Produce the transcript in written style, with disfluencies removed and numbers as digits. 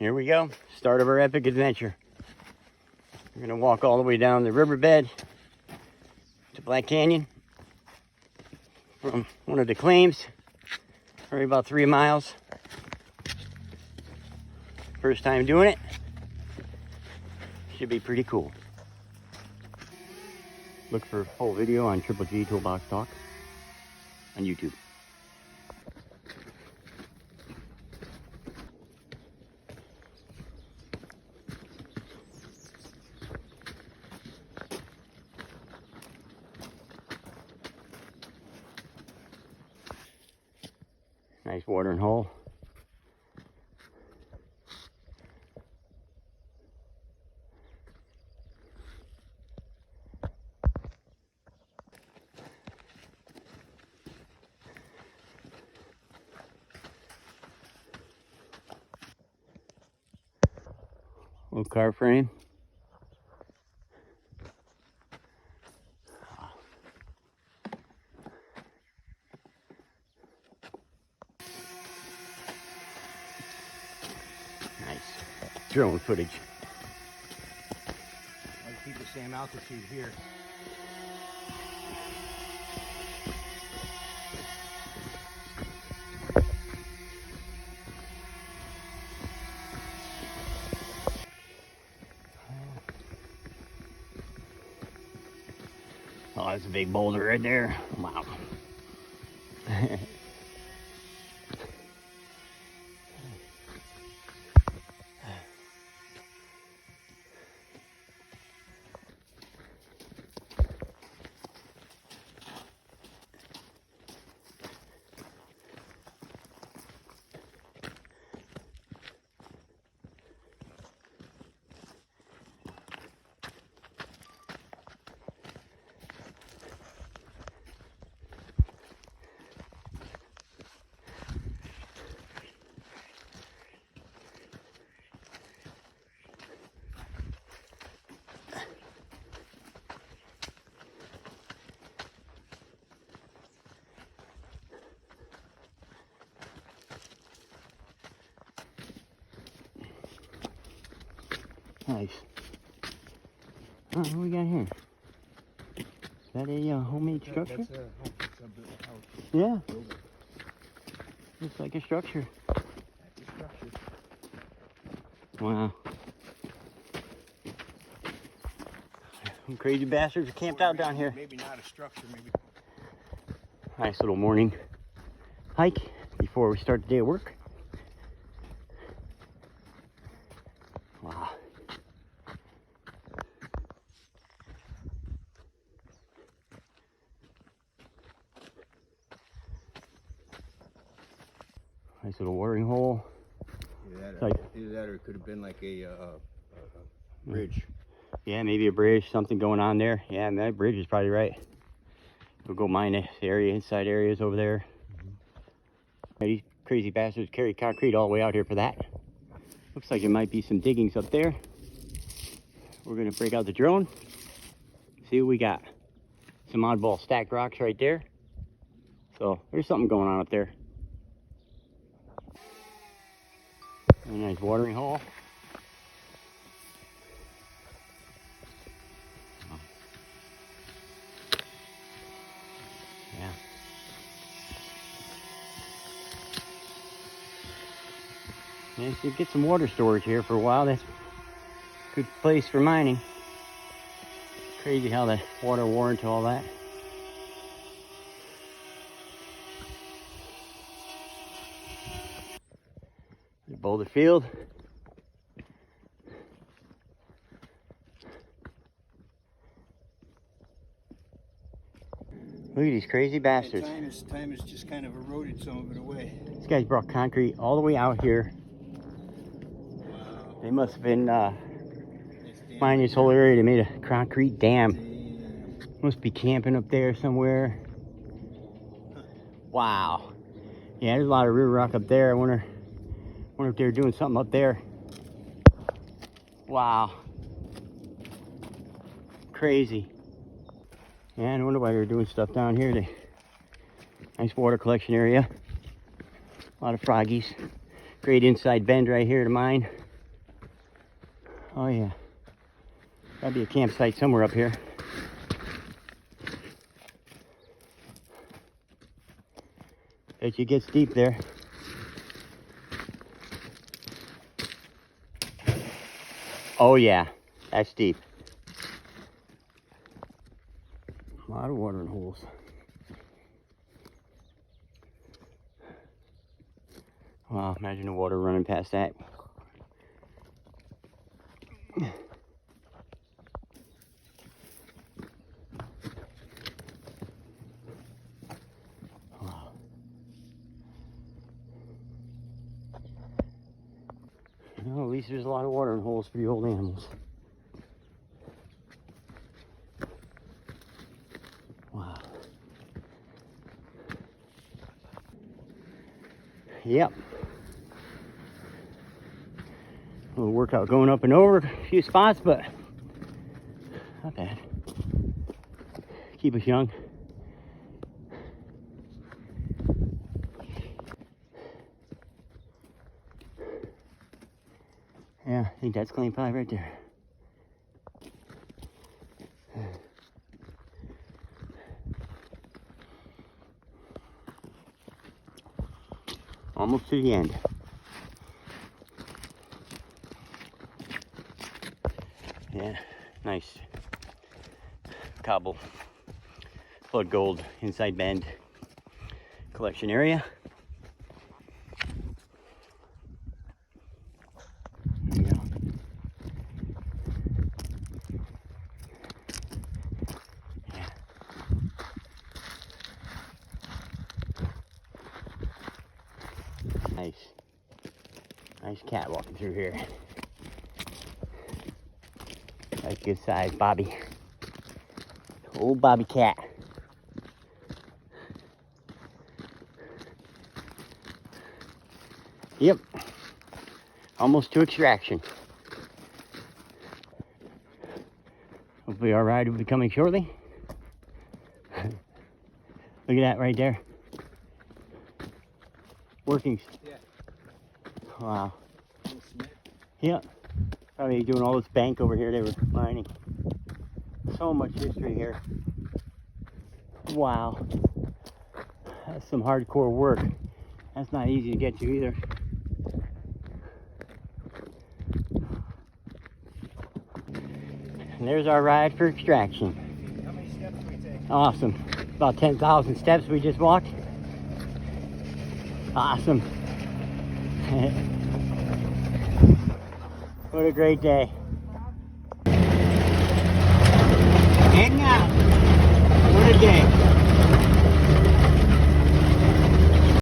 Here we go. Start of our epic adventure. We're gonna walk all the way down the riverbed to Black Canyon from one of the claims. Probably about 3 miles. First time doing it. Should be pretty cool. Look for full video on G Toolbox Talk on YouTube. Nice watering hole. Little car frame. Nice drone footage. I keep the same altitude here. Oh, that's a big boulder right there. Wow. Nice. Oh, what do we got here? Is that a homemade structure? That's a house. Yeah. Looks like a structure. Wow. Some crazy bastards are camped out down here. Maybe not a structure, maybe. Nice little morning hike before we start the day of work. Wow. Nice little watering hole. Either that or it could have been like a bridge. Yeah, maybe a bridge, something going on there. Yeah, and that bridge is probably right. We'll go mine this area, inside areas over there. These crazy bastards carry concrete all the way out here for that. Looks like there might be some diggings up there. We're gonna break out the drone, see what we got. Some oddball stacked rocks right there. So there's something going on up there. A nice watering hole. Yeah. Yeah, so you get some water storage here for a while. That's a good place for mining. Crazy how the water wore into all that. Boulder Field. Look at these crazy bastards. Time has just kind of eroded some of it away. These guys brought concrete all the way out here. Wow. They must have been mining this whole area. They made a concrete dam. Must be camping up there somewhere. Wow. Yeah, there's a lot of river rock up there. I wonder if they're doing something up there. Wow. Crazy. Yeah, I wonder why they're doing stuff down here. Nice water collection area. A lot of froggies. Great inside bend right here to mine. Oh yeah. Gotta be a campsite somewhere up here. Bet you gets deep there. Oh yeah, that's deep. A lot of watering holes. Wow, imagine the water running past that. Wow. Well, at least there's a lot of watering holes for the old animals. Wow. Yep. A little workout going up and over a few spots, but not bad. Keep us young. Yeah, I think that's clean pie right there. Almost to the end. Yeah, nice cobble blood gold inside bend collection area. There you go. Yeah. Nice cat walking through here. That's good size, Bobby. Old Bobby cat. Yep. Almost to extraction. Hopefully our ride will be coming shortly. Look at that right there. Workings. Yeah. Wow. Yep. Probably doing all this bank over here they were mining. So much history here. Wow. That's some hardcore work. That's not easy to get to either. And there's our ride for extraction. How many steps do we take? Awesome. About 10,000 steps we just walked. Awesome. What a great day.